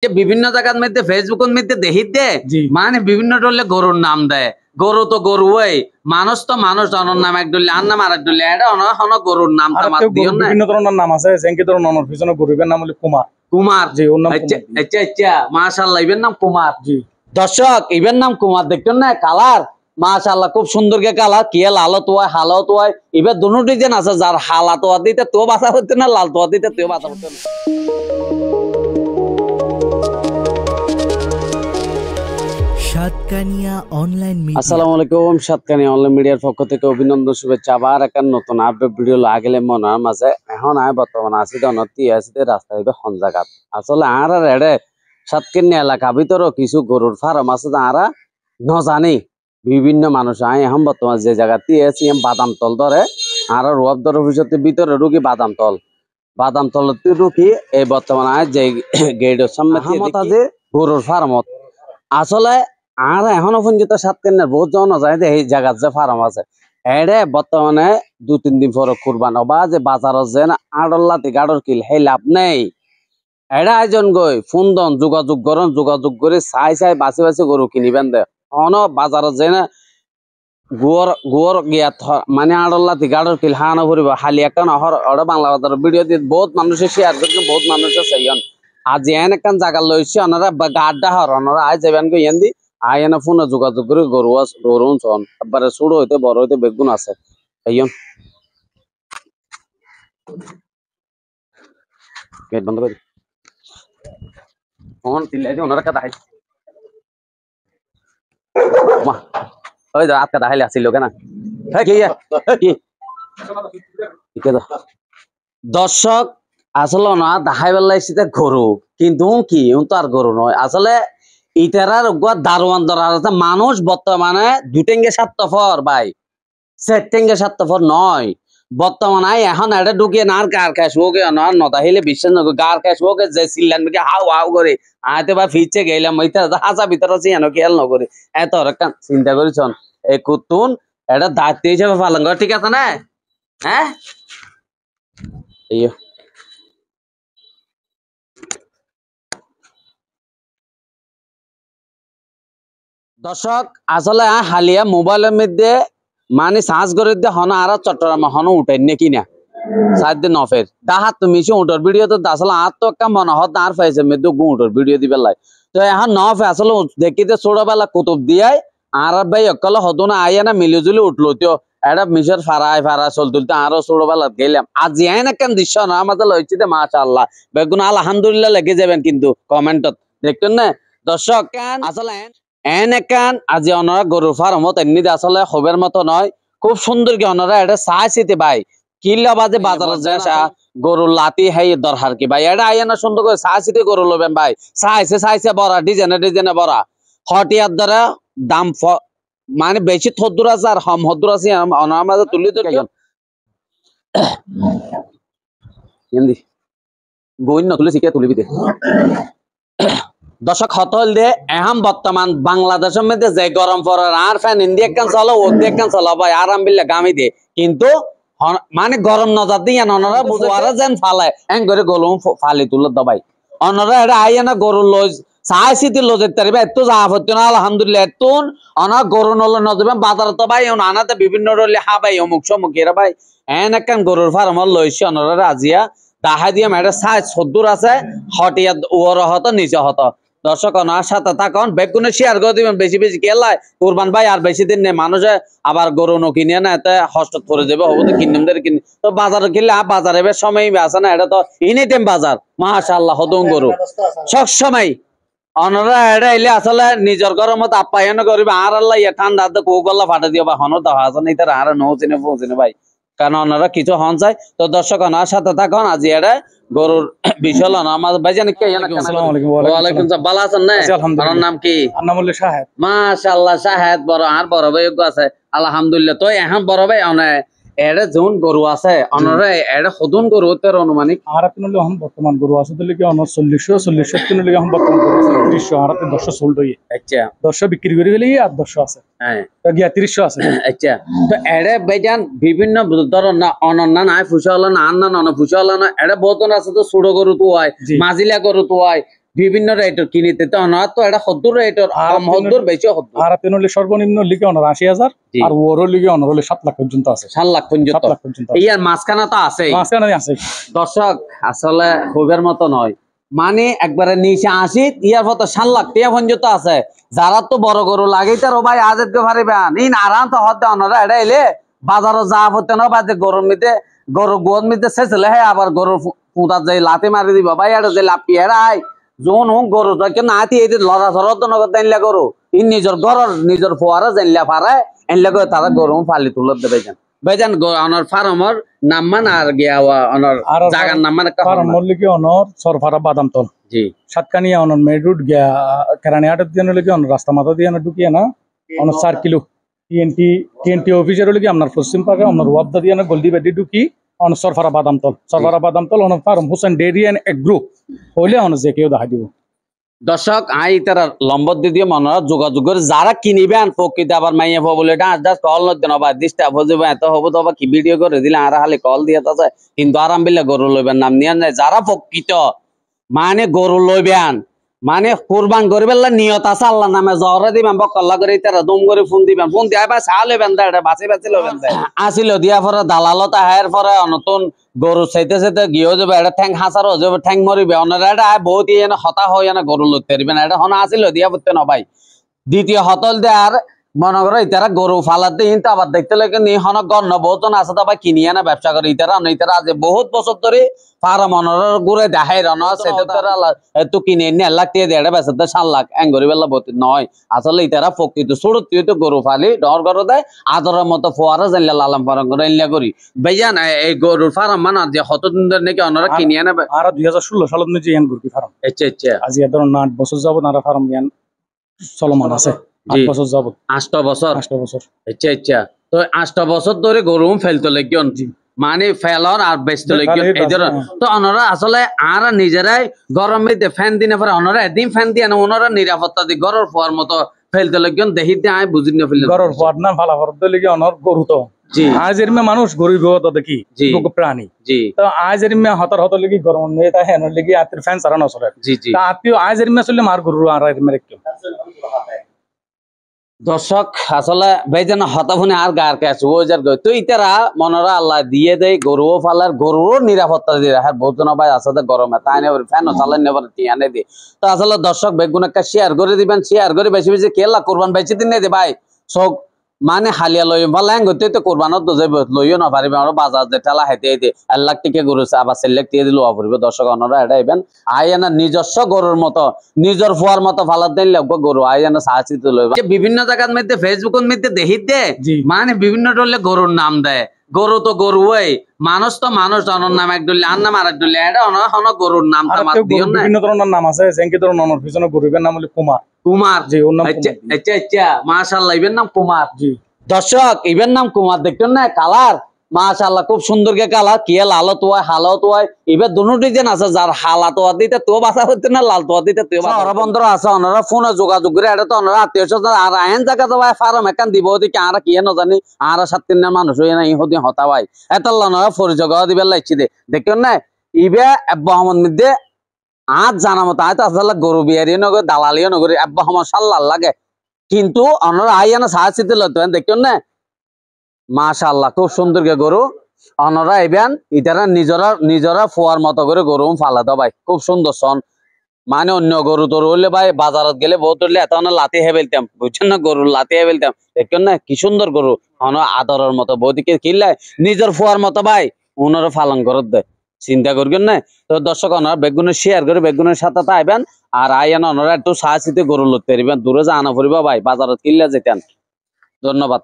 বিভিন্ন জায়গার মধ্যে ফেসবুকের মধ্যে দেখি দে মানে বিভিন্ন ডলে গরুর নাম দেয় গরু তো গরু ওই মানুষ তো মানুষ অনর নাম এক ডলে আর নাম আর এক ডলে এটা অনর গরুর নাম বিভিন্ন ধরনের নাম আছে যেমন ধরুন অনর পিছনে গরুর নাম হলো কুমার কুমার জি ওর নাম আচ্ছা আচ্ছা মাশাআল্লাহ ইবের নাম কুমার জি দর্শক ইবের নাম কুমার দেখছেন না কালার মাশাআল্লাহ খুব সুন্দর কে কালার কি লালত হয় হালত হয় ইবে দুটো ডিজাইন আছে যার হালাত হওয়া দিতে তো বাঁচা হচ্ছে না লাল তো দিতে তো বাঁচা হচ্ছে না সাতকানিয়া অনলাইন মিডিয়া আসসালামু আলাইকুম সাতকানিয়া অনলাইন মিডিয়ার পক্ষ থেকে অভিনন্দন শুভেচ্ছা আবার একটা নতুন আপডেট ভিডিও আগেলে মনার মাঝে এখন আয় বর্তমানে আসি দনতি আসিতে রাস্তা হইবে হন জায়গা আসলে আর এড়ে সাতকানিয়া এলাকা ভিতরও কিছু গরুর ফার্ম আছে যারা ন জানি বিভিন্ন মানুষ আয় এখন বর্তমানে যে জায়গাতে আছি বাদাম তল ধরে আর রোয়াব দর ভবিষ্যতে ভিতরে রুগী বাদাম তল রুগী এই বর্তমানে আয় যে গেটের সামনে যে গরুর ফার্মত আসলে আর এখনো পর্যন্ত সাতকানিয়ার বহুত জন যায় যে এই জায়গার যে ফার্ম আছে এড়ে বর্তমানে 2-3 দিন পরে কুরবান হবা যে বাজারত যে আড়ল্লাতি গাড়র কিল সেই লাভ নেই এড়ে আয়োজন গই ফোন দন যোগাযোগ করে চাই বাছি গরু কিনিবেন দে অন বাজারত যে না গুয়র গিয়া মানে আড়ল্লাতি গাড়র কিল হানো ফুরিব হালি একটা নহর ওরা বাংলা বাজার ভিডিও দিয়ে বহুত মানুষে শেয়ার করছে বহুত মানুষে চাইন আজ এন একখান জায়গা লইছে ওনারা গাড্ডা হর ওনারা আজ যাবেন গো ইয়ান্দি আয়না ফোনে যোগাযোগ করে গরু চন একবারে ছোট হইতে বড় হইতে বেগুন আছে আইয়ন গেট বন্ধ করে ফোন দিলে যে ওনারা কথা আইছে মা ওই দা আজকে দাইলে আসিল কেন হ্যাঁ কি দর্শক আসলে না দেখাই বেলাইছে গরু কিন্তু কি তো আর গরু নয় আসলে ইতারার দারোয়ান ধরার আছে মানুষ বর্তমানে 2 টেঙ্গে 7 ফর ভাই 4 টেঙ্গে 7 ফর নয় বর্তমানে এখন এটা ঢুকিয়ে না আর গার ক্যাশ হোকে না নদাহিলে বিশ্বাস নয় গার ক্যাশ হোকে যে সিল্লান মিকে হাউ করে আইতে বা ফিচে গেলাম ওইটা হাজা ভিতরে আছে এনো খেয়াল ন করে এত একটা চিন্তা করিছন এই কুতুন এটা দায়িত্ব হিসেবে পালন করে ঠিক আছে না হ্যাঁ এই দর্শক আসলে হালিয়া মোবাইলের মধ্যে মানে সার্চ করে দিয়ে হন আর চট্টগ্রাম হন উঠাই নাকি না সাত নফের দাহাত তুমি উঠোর ভিডিও তো আসলে আর তো একটা মনে হত আর পাইছে মধ্যে উঠোর ভিডিও দিবে লাই তো এখন নফে আসলে দেখিতে ছোটবেলা কুতুব দিয়াই আর ভাই অকল হতো না আইয়া না মিলিজুলি উঠলো তো এটা মিশর ফারায় চল তুলতে আরো ছোটবেলা গেলাম আজ এন একখান দৃশ্য না আমাদের লইছি মাশাআল্লাহ বেগুন আলহামদুলিল্লাহ লেগে যাবেন কিন্তু কমেন্টত দেখতেন না দর্শক আসলে এন একান আজি অনরা গরুর ফার্মত এমনি আসলে খবর মতো নয় খুব সুন্দর কি অনরা এটা চাইছিতে ভাই কিল্লা বাজে বাজারত যায় গরুর লাতি হেই দরকার কি ভাই এটা আইয়া না সুন্দর করে চাইছিতে গরু লবেন ভাই চাইছে বড়া ডিজাইনে বড়া হটিয়ার দ্বারা দাম মানে বেশি থদ্দুর আছে আর হম হদ্দুর আছে অনার মাঝে তুলি তো গইন না তুলে শিখে তুলিবি দে দর্শক হতল দিয়ে এখন বর্তমান বাংলাদেশের মধ্যে যে গরম পড়ার আর ফ্যান ইন্ডিয়া একখান চলো ও একখান চলো ভাই আরাম বিল্লা গামি দিয়ে কিন্তু মানে গরম নজর দিয়ে অনরা বুঝারা যেন ফালায় এন করে গলুম ফালি তুলে দবাই অনরা এটা আইয়া না গরু লজ চাইছিতে লজের তারিবা এত যা হচ্ছে না আলহামদুলিল্লাহ এত অনা গরু নলে নজবে বাজার তো ভাই আনাতে বিভিন্ন রলে হা ভাই অমুক সমুক এরা ভাই এন একখান গরুর ফার্ম লইছে অনরা রাজিয়া দাহা দিয়ে মেয়েটা সাইজ 70 আছে হটিয়া ওর হত নিচে হত দর্শক ওনার সাথে থাকুন বেগুনে শেয়ার করে দিবেন বেশি কেলাই কুরবান ভাই আর বেশি দিন নেই মানুষে আবার গরু কিনে না এতে হস্ত করে যাবে হবো কিনদের কিনে তো বাজারে কিনলে বাজারে বেশ সময় আছে না এটা তো এনি টাইম বাজার মাশাআল্লাহ হদুম গরু সব সময় অনরা এটা এলে আসলে নিজের গরমত আপ্যায়ন করবে আর আল্লাহ ঠান্ডা কৌগল্লা ফাটা দিয়ে বা হন দেওয়া আছে না তার আর নৌচিনে পৌঁছিনে ভাই কারণ ওনারা কিছু হন চাই তো দর্শক ওনার সাথে থাকুন আজি এটা গরুর বিষয় আমার ভাইজান ওয়ালাইকুম সালাম ভালো আছেন না আপনার নাম কি শাহেদ মাশাআল্লাহ শাহেদ বড় আর বড় ভাই আছে আলহামদুলিল্লাহ তো এখন বড় ভাই এড়ে যোন গরু আছে অনরে এড়ে সদুন গরু তের অনুমানিক আর আপনি হন বর্তমান গরু আছে দিলে কি অন 40 কিলো লাগি হন বর্তমান গরু 30 আর 10 সোল্ড হই আচ্ছা 10 বিক্রি করে গেলে আর 10 আছে হ্যাঁ তো গিয়া 30 আছে আচ্ছা তো এড়ে ভাইজান বিভিন্ন ধরন না অনন্য নাই ফুসা হলো না আন্না না ফুসা হলো না এড়ে বহুত আছে তো ছোট গরু তো হয় মাজিলা গরু তো হয় বিভিন্ন রেটর কিনিতে তো অনার তো এটা সদ্দুর রেটর কম সদ্দুর বেশি সদ্দুর আর তিন হলে সর্বনিম্ন লিগে অনার 80,000 জি। আর ওরও লিগে অনার হলে 7 লাখ পর্যন্ত আছে 7 লাখ 7 পর্যন্ত লাখ পর্যন্ত এই আর মাঝখানে তো আছে মাঝখানে আছে দর্শক আসলে হইবার মতো নয় মানে একবারে নিচে 80 ইয়ার মতো 7 লাখ টাকা পর্যন্ত আছে যারা তো বড় গরু লাগে তার ভাই আজকে পারিবেন ইন আরাম তো হতে অনারা এটা এলে বাজারও যা হতে না বাজে গরুর মিতে গরু গোদ মিতে শেষলে হ্যাঁ আবার গরুর পুঁতার যাই লাতে মারি দিব ভাই এটা যে লাপি হেরাই যখন হোক গরু তাকে না এই লড়া ধরা তো নগদ জানলে গরু ই নিজের ঘরের নিজের ফোয়ারা জানলে পারে এনলে করে তারা গরু ফালি তুলত দেবে যান ভাইজান অনার ফার্মর নামমান আর গিয়া অনার আর জাগার নামমান একটা ফার্ম লিগে অনর সরফারা বাদামতল জি সাতকানিয়া অনর মেড রুট গিয়া কেরানি হাটের দিয়ে লিগে অনর রাস্তা মাথা দিয়ে ঢুকিয়ে না অনর 4 কিলো টিএনটি অফিসের লিগে আপনার পশ্চিম পাকে অনর ওয়াবদা দিয়ে গলদি বেদি ঢুকি অন সরফারা বাদামতল অন farm Hossain dairy and agro হইলে অন যে কেউ দেখা দিব দর্শক আই তারা লম্বর দিয়ে মনে যোগাযোগ করে যারা কিনিবেন প্রকৃতি আবার মাইয়া বলে এটা জাস্ট কল নদেন বা ডিস্টার্ব হয়ে যাবে এত হবো তো কি ভিডিও করে দিলে আর খালি কল দিয়ে আছে কিন্তু আরাম বিলে গরু লইবেন নাম নিয়ে যায় যারা প্রকৃত মানে গরু লইবেন মানে কোরবান করিবেন নিয়ত আছে আল্লাহ নামে জহরে দিবেন বকল্লা করে তারা দুম করে ফোন দিবেন ফোন দিয়ে আবার চা লইবেন এটা বাঁচি বাঁচি লইবেন আসিল দিয়া পরে দালালত আহের পরে নতুন গরু চাইতে চাইতে গিয়েও যাবে এটা ঠ্যাং হাসার হয়ে যাবে ঠ্যাং মরিবে অন্যরা এটা বহুত ইয়ে হতা হয়ে না গরু লইতে পারবেন এটা হন আসিল দিয়া পড়তে না ভাই দ্বিতীয় হতল দেয়ার মনে করো ইতারা গরু ফালাতে কিন্তু আবার দেখতে লাগে নি হন গণ্য বহুজন আছে তো ভাই কিনিয়ে না ব্যবসা করে ইতারা আজ বহুত বছর ধরে পারা মনের ঘুরে দেখাই রন তো কিনে এনে 1 লাখ দিয়ে দেড় বেসাতে 7 লাখ এঙ্গরি বেলা বতি নয় আসলে ইতারা প্রকৃত ছোট তুই তো গরু ফালি ডর করে দেয় আদরের মতো ফোয়ারা জানলে লালাম ফারাম করে এনলে করি ভাইজান এই গরুর ফার্ম মানে যে কতদিন ধরে নাকি অনারা কিনিয়ে নেবে আর 2016 সালত নিজে ইয়ান গরু ফার্ম আচ্ছা আচ্ছা আজ এ ধরুন 8 বছর যাবত আর ফার্ম ইয়ান চলমান আছে 8 বছর যাবত 8 বছর 8 বছর আচ্ছা আচ্ছা তো 8 বছর ধরে গরু ফেলতে লাগিয়ন মানে ফেলর আর বেচতে লাগিয়ন এই ধরনের তো অনরা আসলে আর নিজেরাই গরমে ফ্যান দিনে পরে অনরা একদিন ফ্যান দিয়ে না ওনারা নিরাপত্তা দি গরর ফোয়ার মতো ফেলতে লাগিয়ন দেখিতে আই বুঝি না ফেলে গরর ফোয়ার না ভালো করতে লাগি অনর গরু তো জি আজ এরমে মানুষ গরু গত দেখি লোক প্রাণী জি তো আজ এরমে হতর লাগি গরম নেই তা হেন লাগি আতির ফ্যান সারা নসরে জি জি তা আতিও আজ এরমে আসলে মার গরু আর এরমে রেখে দর্শক আসলে ভাইজান হতাভনে আর গার কাছে ও যার তো ইতারা মনরা আল্লাহ দিয়ে দেয় গরুও ফালার গরুরও নিরাপত্তা দিয়ে রাখার বহুত জন ভাই আসলে গরমে তাই নেবার ফ্যান চালান নেবার টিয়ানে দিয়ে তো আসলে দর্শক বেগুন একটা শেয়ার করে দিবেন শেয়ার করে বেশি বেশি কেলা করবান বেশি দিন নেই ভাই সব মানে হালিয়া লই বা ল্যাং হতে তো কোরবানত তো যাবে লইও না পারিবে আমরা বাজার যে ঠেলা হাইতে হাইতে 1 লাখ টাকা গরু আবার সিলেক্ট দিয়ে দিলেও পারিবে দর্শক অনরা এটা ইবেন আইয়ানা নিজস্ব গরুর মতো নিজের ফুয়ার মতো ফালাত দিন লাগবে গরু আইয়ানা সাহায্য তো লইবা বিভিন্ন জায়গার মধ্যে ফেসবুকের মধ্যে দেখিত দে মানে বিভিন্ন টলে গরুর নাম দেয় গরু তো গরু ওই মানুষ তো মানুষ অনর নাম এক ডলে আর নাম আর এক ডলে এটা অনর গরুর নাম তামাত দিও না বিভিন্ন ধরনের নাম আছে যেনকি ধরুন অনর পিছনে গরুবের নাম হলো কুমার কুমার জি ওর নাম আচ্ছা আচ্ছা আচ্ছা মাশাআল্লাহ ইবেন নাম কুমার জি দর্শক ইবেন নাম কুমার দেখতেন না কালার মাশাআল্লাহ খুব সুন্দর কে কালার কি লাল তোয় হালাও তোয় এবার দুটো ডিজাইন আছে যার হালা তোয়া দিতে তো বাসা হচ্ছে না লাল তোয়া দিতে তো ওরা বন্ধুরা আছে ওনারা ফোনে যোগাযোগ করে এটা তো ওনারা আত্মীয় স্বজন আর আইন জায়গা তো ভাই ফার্ম একান দিব ওদিকে আর কি না জানি আর 7-3 মানুষ হই না ইহদি হতা ভাই এতাল্লা ওনারা পরিচয় দিবে লাগছি দে দেখতেন না ইবে আব্বা আহমদ মধ্যে আজ জানা মতো আজ আসলে গরু বিয়ারিও নগর দালালিও নগর আব্বা আহমদ সাল্লাহ লাগে কিন্তু ওনারা আইয়ানা সাহায্য লইতেন দেখতেন না মাশাআল্লাহ খুব সুন্দর কে গরু অনরা ইবেন ইতারা নিজরা ফোয়ার মতো করে গরু ফালা দাও ভাই খুব সুন্দর সন মানে অন্য গরু তোর হইলে ভাই বাজারত গেলে বহুত হইলে এত লাতি হে ফেলতাম বুঝছেন না গরু লাতি হে ফেলতাম দেখেন না কি সুন্দর গরু অন আদরের মতো বৌদিকে কিনলে নিজের ফোয়ার মতো ভাই ওনারা পালন করত দেয় চিন্তা করবেন না তো দর্শক ওনারা বেগুনের শেয়ার করে বেগুনের সাথে আইবেন আর আইয়ান ওনারা একটু সাহায্যতে গরু লড়তে পারবেন দূরে যা আনা পড়িবা ভাই বাজারত কিনলে যেতেন ধন্যবাদ।